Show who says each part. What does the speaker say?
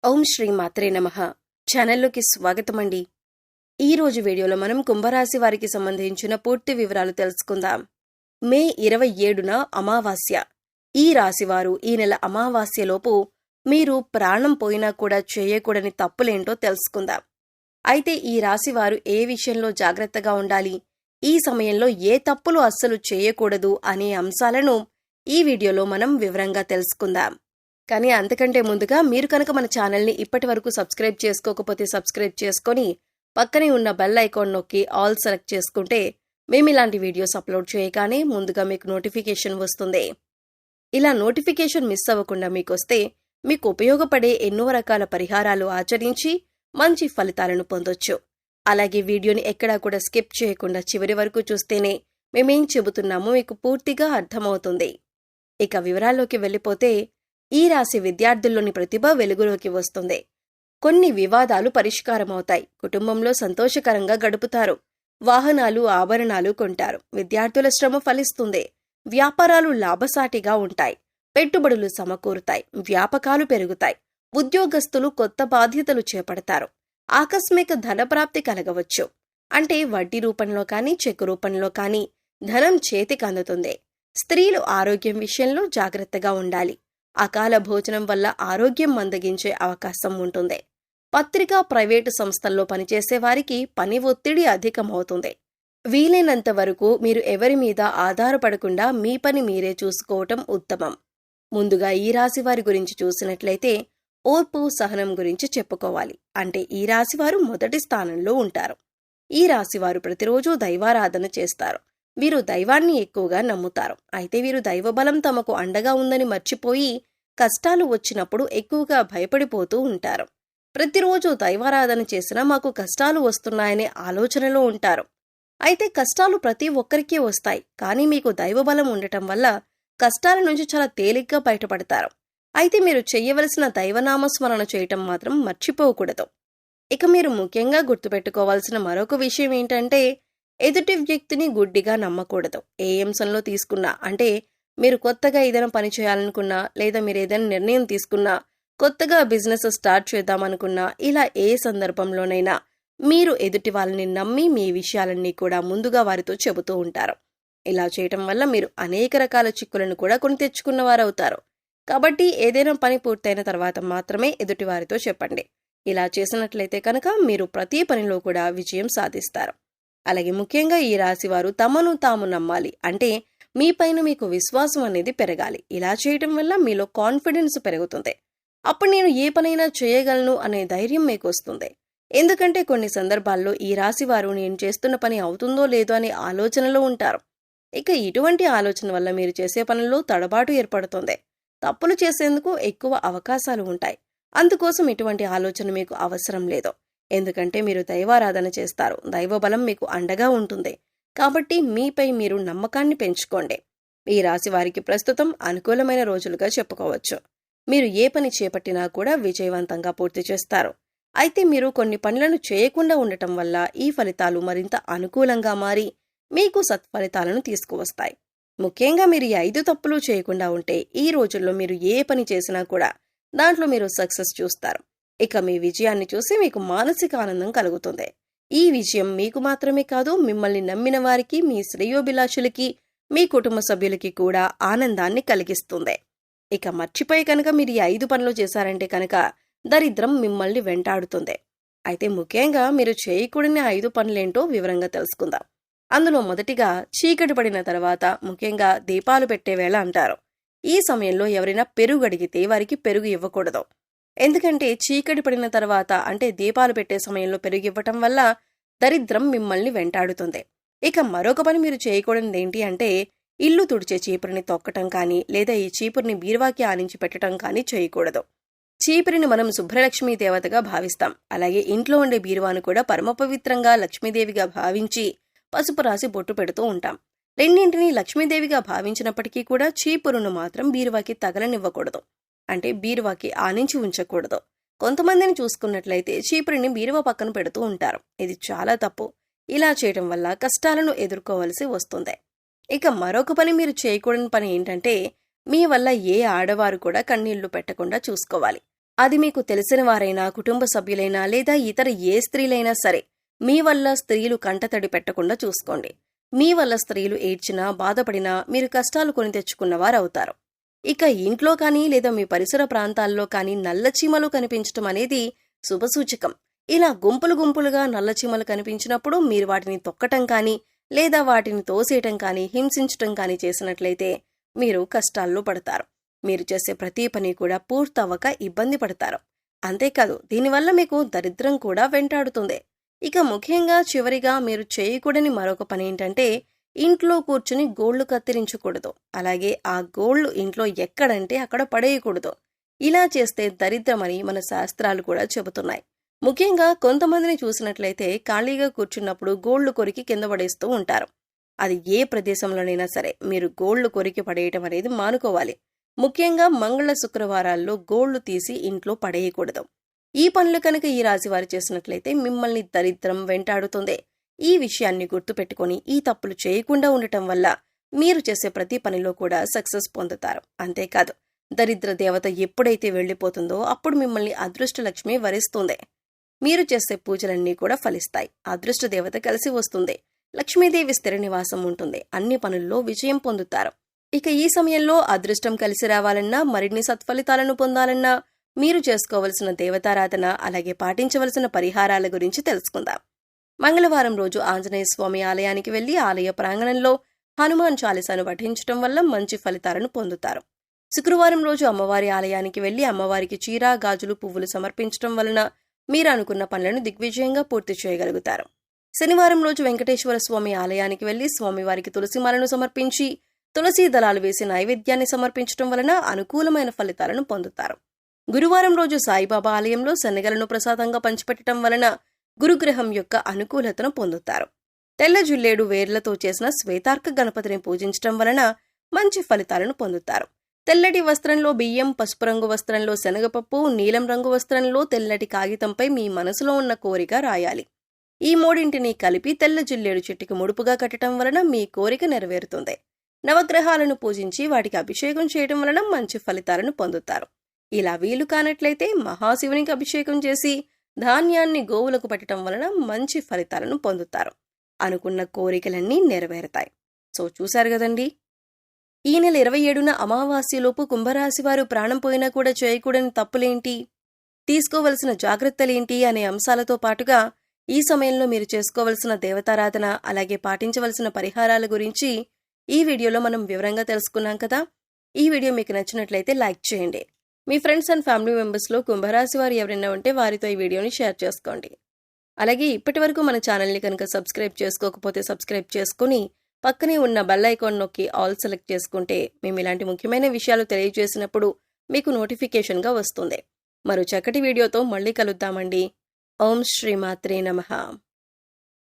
Speaker 1: ఓం శ్రీ మాత్రే నమః. ఛానల్లోకి స్వాగతమండి. ఈరోజు వీడియోలో మనం కుంభరాశి వారికి సంబంధించిన పూర్తి వివరాలు తెలుసుకుందాం. మే 27న అమావాస్య. ఈ రాశివారు ఈ నెల అమావాస్యలోపు మీరు ప్రాణం పోయినా కూడా చేయకూడని తప్పులేంటో తెలుసుకుందాం. అయితే ఈ రాశివారు ఏ విషయంలో జాగ్రత్తగా ఉండాలి, ఈ సమయంలో ఏ తప్పులు అస్సలు చేయకూడదు అనే అంశాలను ఈ వీడియోలో మనం వివరంగా తెలుసుకుందాం. కానీ అంతకంటే ముందుగా మీరు కనుక మన ఛానల్ని ఇప్పటి వరకు సబ్స్క్రైబ్ చేసుకోకపోతే సబ్స్క్రైబ్ చేసుకొని పక్కనే ఉన్న బెల్ ఐకాన్ నొక్కి ఆల్ సెలెక్ట్ చేసుకుంటే మేము ఇలాంటి వీడియోస్ అప్లోడ్ చేయగానే ముందుగా మీకు నోటిఫికేషన్ వస్తుంది. ఇలా నోటిఫికేషన్ మిస్ అవ్వకుండా మీకొస్తే మీకు ఉపయోగపడే ఎన్నో రకాల పరిహారాలు ఆచరించి మంచి ఫలితాలను పొందొచ్చు. అలాగే వీడియోని ఎక్కడా కూడా స్కిప్ చేయకుండా చివరి వరకు చూస్తేనే మేమేం చెబుతున్నామో మీకు పూర్తిగా అర్థమవుతుంది. ఇక వివరాల్లోకి వెళ్ళిపోతే ఈ రాశి విద్యార్థుల్లోని ప్రతిభ వెలుగులోకి వస్తుంది. కొన్ని వివాదాలు పరిష్కారమవుతాయి. కుటుంబంలో సంతోషకరంగా గడుపుతారు. వాహనాలు, ఆభరణాలు కొంటారు. విద్యార్థుల శ్రమ ఫలిస్తుంది. వ్యాపారాలు లాభసాటిగా ఉంటాయి. పెట్టుబడులు సమకూరుతాయి. వ్యాపకాలు పెరుగుతాయి. ఉద్యోగస్తులు కొత్త బాధ్యతలు చేపడతారు. ఆకస్మిక ధనప్రాప్తి కలగవచ్చు. అంటే వడ్డీ రూపంలో కానీ చెక్కు రూపంలో కానీ ధనం చేతికి అందుతుంది. స్త్రీలు ఆరోగ్యం విషయంలో జాగ్రత్తగా ఉండాలి. అకాల భోజనం వల్ల ఆరోగ్యం మందగించే అవకాశం ఉంటుంది. పత్రికా, ప్రైవేటు సంస్థల్లో పనిచేసే వారికి పని ఒత్తిడి అధికమవుతుంది. వీలైనంత వరకు మీరు ఎవరి మీద ఆధారపడకుండా మీ పని మీరే చూసుకోవటం ఉత్తమం. ముందుగా ఈ రాశి వారి గురించి చూసినట్లయితే ఓర్పు, సహనం గురించి చెప్పుకోవాలి. అంటే ఈ రాశివారు మొదటి స్థానంలో ఉంటారు. ఈ రాశివారు ప్రతిరోజు దైవారాధన చేస్తారు. వీరు దైవాన్ని ఎక్కువగా నమ్ముతారు. అయితే వీరు దైవబలం తమకు అండగా ఉందని మర్చిపోయి కష్టాలు వచ్చినప్పుడు ఎక్కువగా భయపడిపోతూ ఉంటారు. ప్రతిరోజు దైవారాధన చేసినా మాకు కష్టాలు వస్తున్నాయనే ఆలోచనలో ఉంటారు. అయితే కష్టాలు ప్రతి ఒక్కరికీ వస్తాయి. కానీ మీకు దైవబలం ఉండటం వల్ల కష్టాల నుంచి చాలా తేలిగ్గా బయటపడతారు. అయితే మీరు చెయ్యవలసిన దైవనామస్మరణ చేయటం మాత్రం మర్చిపోకూడదు. ఇక మీరు ముఖ్యంగా గుర్తుపెట్టుకోవాల్సిన మరొక విషయం ఏంటంటే ఎదుటి వ్యక్తిని గుడ్డిగా నమ్మకూడదు. ఏ అంశంలో తీసుకున్నా, అంటే మీరు కొత్తగా ఏదైనా పని చేయాలనుకున్నా, లేదా మీరు ఏదైనా నిర్ణయం తీసుకున్నా, కొత్తగా బిజినెస్ స్టార్ట్ చేద్దామనుకున్నా, ఇలా ఏ సందర్భంలోనైనా మీరు ఎదుటి వాళ్ళని నమ్మి మీ విషయాలన్నీ కూడా ముందుగా వారితో చెబుతూ ఉంటారు. ఇలా చేయటం వల్ల మీరు అనేక రకాల చిక్కులను కూడా కొని తెచ్చుకున్నవారవుతారు. కాబట్టి ఏదైనా పని పూర్తయిన తర్వాత మాత్రమే ఎదుటి వారితో చెప్పండి. ఇలా చేసినట్లయితే కనుక మీరు ప్రతి పనిలో కూడా విజయం సాధిస్తారు. అలాగే ముఖ్యంగా ఈ రాశివారు తమను తాము నమ్మాలి. అంటే మీ పైన మీకు విశ్వాసం అనేది పెరగాలి. ఇలా చేయటం వల్ల మీలో కాన్ఫిడెన్స్ పెరుగుతుంది. అప్పుడు నేను ఏ పనైనా చేయగలను అనే ధైర్యం మీకు వస్తుంది. ఎందుకంటే కొన్ని సందర్భాల్లో ఈ రాశివారు నేను చేస్తున్న పని అవుతుందో లేదో అనే ఆలోచనలో ఉంటారు. ఇక ఇటువంటి ఆలోచన వల్ల మీరు చేసే పనుల్లో తడబాటు ఏర్పడుతుంది. తప్పులు చేసేందుకు ఎక్కువ అవకాశాలు ఉంటాయి. అందుకోసం ఇటువంటి ఆలోచన మీకు అవసరం లేదు. ఎందుకంటే మీరు దైవారాధన చేస్తారు. దైవబలం మీకు అండగా ఉంటుంది. కాబట్టి మీపై మీరు నమ్మకాన్ని పెంచుకోండి. ఈ రాశి వారికి ప్రస్తుతం అనుకూలమైన రోజులుగా చెప్పుకోవచ్చు. మీరు ఏ పని చేపట్టినా కూడా విజయవంతంగా పూర్తి చేస్తారు. అయితే మీరు కొన్ని పనులను చేయకుండా ఉండటం వల్ల ఈ ఫలితాలు మరింత అనుకూలంగా మారి మీకు సత్ఫలితాలను తీసుకువస్తాయి. ముఖ్యంగా మీరు ఈ 5 తప్పులు చేయకుండా ఉంటే ఈ రోజుల్లో మీరు ఏ పని చేసినా కూడా దాంట్లో మీరు సక్సెస్ చూస్తారు. ఇక మీ విజయాన్ని చూసి మీకు మానసిక ఆనందం కలుగుతుంది. ఈ విజయం మీకు మాత్రమే కాదు, మిమ్మల్ని నమ్మిన వారికి, మీ శ్రేయోభిలాషులకి, మీ కుటుంబ సభ్యులకి కూడా ఆనందాన్ని కలిగిస్తుంది. ఇక మర్చిపోయి కనుక మీరు ఈ 5 పనులు చేశారంటే కనుక దరిద్రం మిమ్మల్ని వెంటాడుతుంది. అయితే ముఖ్యంగా మీరు చేయకూడని 5 పనులేంటో వివరంగా తెలుసుకుందాం. అందులో మొదటిగా చీకటి పడిన తర్వాత, ముఖ్యంగా దీపాలు పెట్టే వేళ అంటారు. ఈ సమయంలో ఎవరైనా పెరుగు అడిగితే వారికి పెరుగు ఇవ్వకూడదు. ఎందుకంటే చీకటి పడిన తర్వాత, అంటే దీపాలు పెట్టే సమయంలో పెరుగు ఇవ్వటం వల్ల దరిద్రం మిమ్మల్ని వెంటాడుతుంది. ఇక మరొక పని మీరు చేయకూడనిది ఏంటి అంటే ఇల్లు తుడిచే చీపురిని తొక్కటం కానీ, లేదా ఈ చీపురిని బీరువాకి ఆనించి పెట్టడం కానీ చేయకూడదు. చీపురిని మనం శుభ్రలక్ష్మీ దేవతగా భావిస్తాం. అలాగే ఇంట్లో ఉండే బీరువాను కూడా పరమపవిత్రంగా లక్ష్మీదేవిగా భావించి పసుపు రాసి బొట్టు పెడుతూ ఉంటాం. రెండింటినీ లక్ష్మీదేవిగా భావించినప్పటికీ కూడా చీపురును మాత్రం బీరువాకి తగలనివ్వకూడదు. అంటే బీరువాకి ఆనించి ఉంచకూడదు. కొంతమందిని చూసుకున్నట్లయితే చీపురిని బీరువా పక్కన పెడుతూ ఉంటారు. ఇది చాలా తప్పు. ఇలా చేయటం వల్ల కష్టాలను ఎదుర్కోవలసి వస్తుంది. ఇక మరొక పని మీరు చేయకూడని పని ఏంటంటే మీ వల్ల ఏ ఆడవారు కూడా కన్నీళ్లు పెట్టకుండా చూసుకోవాలి. అది మీకు తెలిసిన వారైనా, కుటుంబ సభ్యులైనా లేదా ఇతర ఏ స్త్రీలైనా సరే, మీ వల్ల స్త్రీలు కంటతడి పెట్టకుండా చూసుకోండి. మీ వల్ల స్త్రీలు ఏడ్చినా, బాధపడినా మీరు కష్టాలు కొని తెచ్చుకున్నవారవుతారు. ఇక ఇంట్లో కానీ లేదా మీ పరిసర ప్రాంతాల్లో కానీ నల్లచీమలు కనిపించటం అనేది శుభసూచకం. ఇలా గుంపులు గుంపులుగా నల్లచీమలు కనిపించినప్పుడు మీరు వాటిని తొక్కటం కానీ లేదా వాటిని తోసేయటం కానీ హింసించటం కానీ చేసినట్లయితే మీరు కష్టాల్లో పడతారు. మీరు చేసే ప్రతి పని కూడా పూర్తవ్వక ఇబ్బంది పడతారు. అంతేకాదు దీనివల్ల మీకు దరిద్రం కూడా వెంటాడుతుంది. ఇక ముఖ్యంగా చివరిగా మీరు చేయకూడని మరొక పని ఏంటంటే ఇంట్లో కూర్చుని గోళ్లు కత్తిరించకూడదు. అలాగే ఆ గోళ్లు ఇంట్లో ఎక్కడంటే అక్కడ పడేయకూడదు. ఇలా చేస్తే దరిద్రమని మన శాస్త్రాలు కూడా చెబుతున్నాయి. ముఖ్యంగా కొంతమందిని చూసినట్లయితే ఖాళీగా కూర్చున్నప్పుడు గోళ్లు కొరికి కింద పడేస్తూ ఉంటారు. అది ఏ ప్రదేశంలోనైనా సరే మీరు గోళ్లు కొరికి పడేయటం అనేది మానుకోవాలి. ముఖ్యంగా మంగళ శుక్రవారాల్లో గోళ్లు తీసి ఇంట్లో పడేయకూడదు. ఈ పనులు కనుక ఈ రాశివారు చేసినట్లయితే మిమ్మల్ని దరిద్రం వెంటాడుతుంది. ఈ విషయాన్ని గుర్తుపెట్టుకుని ఈ తప్పులు చేయకుండా ఉండటం వల్ల మీరు చేసే ప్రతి పనిలో కూడా సక్సెస్ పొందుతారు. అంతేకాదు దరిద్ర దేవత ఎప్పుడైతే వెళ్లిపోతుందో అప్పుడు మిమ్మల్ని అదృష్టలక్ష్మి వరిస్తుంది. మీరు చేసే పూజలన్నీ కూడా ఫలిస్తాయి. అదృష్ట దేవత కలిసి వస్తుంది. లక్ష్మీదేవి స్థిర నివాసం ఉంటుంది. అన్ని పనుల్లో విజయం పొందుతారు. ఇక ఈ సమయంలో అదృష్టం కలిసి రావాలన్నా, మరిన్ని సత్ఫలితాలను పొందాలన్నా మీరు చేసుకోవలసిన దేవతారాధన అలాగే పాటించవలసిన పరిహారాల గురించి తెలుసుకుందాం. మంగళవారం రోజు ఆంజనేయ స్వామి ఆలయానికి వెళ్లి ఆలయ ప్రాంగణంలో హనుమాన్ చాలీసాను పఠించటం వల్ల మంచి ఫలితాలను పొందుతారు. శుక్రవారం రోజు అమ్మవారి ఆలయానికి వెళ్లి అమ్మవారికి చీర, గాజులు, పువ్వులు సమర్పించటం వలన మీరు అనుకున్న పనులను దిగ్విజయంగా పూర్తి చేయగలుగుతారు. శనివారం రోజు వెంకటేశ్వర స్వామి ఆలయానికి వెళ్లి స్వామివారికి తులసిమాలను సమర్పించి తులసీ దళాలు వేసి నైవేద్యాన్ని సమర్పించటం వలన అనుకూలమైన ఫలితాలను పొందుతారు. గురువారం రోజు సాయిబాబా ఆలయంలో శనగలను ప్రసాదంగా పంచిపెట్టడం వలన గురుగ్రహం యొక్క అనుకూలతను పొందుతారు. తెల్ల జిల్లేడు వేర్లతో చేసిన శ్వేతార్క గణపతిని పూజించటం వలన మంచి ఫలితాలను పొందుతారు. తెల్లటి వస్త్రంలో బియ్యం, పసుపు రంగు వస్త్రంలో శనగపప్పు, నీలం రంగు వస్త్రంలో తెల్లటి కాగితంపై మీ మనసులో ఉన్న కోరిక రాయాలి. ఈ మూడింటిని కలిపి తెల్ల జిల్లేడు చెట్టుకి ముడుపుగా కట్టడం వలన మీ కోరిక నెరవేరుతుంది. నవగ్రహాలను పూజించి వాటికి అభిషేకం చేయడం వలన మంచి ఫలితాలను పొందుతారు. ఇలా వీలు కానట్లయితే మహాశివునికి అభిషేకం చేసి ధాన్యాన్ని గోవులకు పెట్టడం వలన మంచి ఫలితాలను పొందుతారు. అనుకున్న కోరికలన్నీ నెరవేరుతాయి. సో చూశారు కదండి. ఈ నెల 27న అమావాస్యలోపు కుంభరాశి వారు ప్రాణం పోయినా కూడా చేయకూడని తప్పులేంటి, తీసుకోవలసిన జాగ్రత్తలేంటి అనే అంశాలతో పాటుగా ఈ సమయంలో మీరు చేసుకోవలసిన దేవతారాధన అలాగే పాటించవలసిన పరిహారాల గురించి ఈ వీడియోలో మనం వివరంగా తెలుసుకున్నాం కదా. ఈ వీడియో మీకు నచ్చినట్లయితే లైక్ చేయండి. మీ ఫ్రెండ్స్ అండ్ ఫ్యామిలీ మెంబర్స్లో కుంభరాశి వారు ఎవరైనా ఉంటే వారితో ఈ వీడియోని షేర్ చేసుకోండి. అలాగే ఇప్పటి వరకు మన ఛానల్ని కనుక సబ్స్క్రైబ్ చేసుకోకపోతే సబ్స్క్రైబ్ చేసుకుని పక్కనే ఉన్న బెల్ ఐకాన్ నొక్కి ఆల్ సెలెక్ట్ చేసుకుంటే మేము ఇలాంటి ముఖ్యమైన విషయాలు తెలియజేసినప్పుడు మీకు నోటిఫికేషన్గా వస్తుంది. మరో చక్కటి వీడియోతో మళ్ళీ కలుద్దామండి. ఓం శ్రీమాత్రే నమః.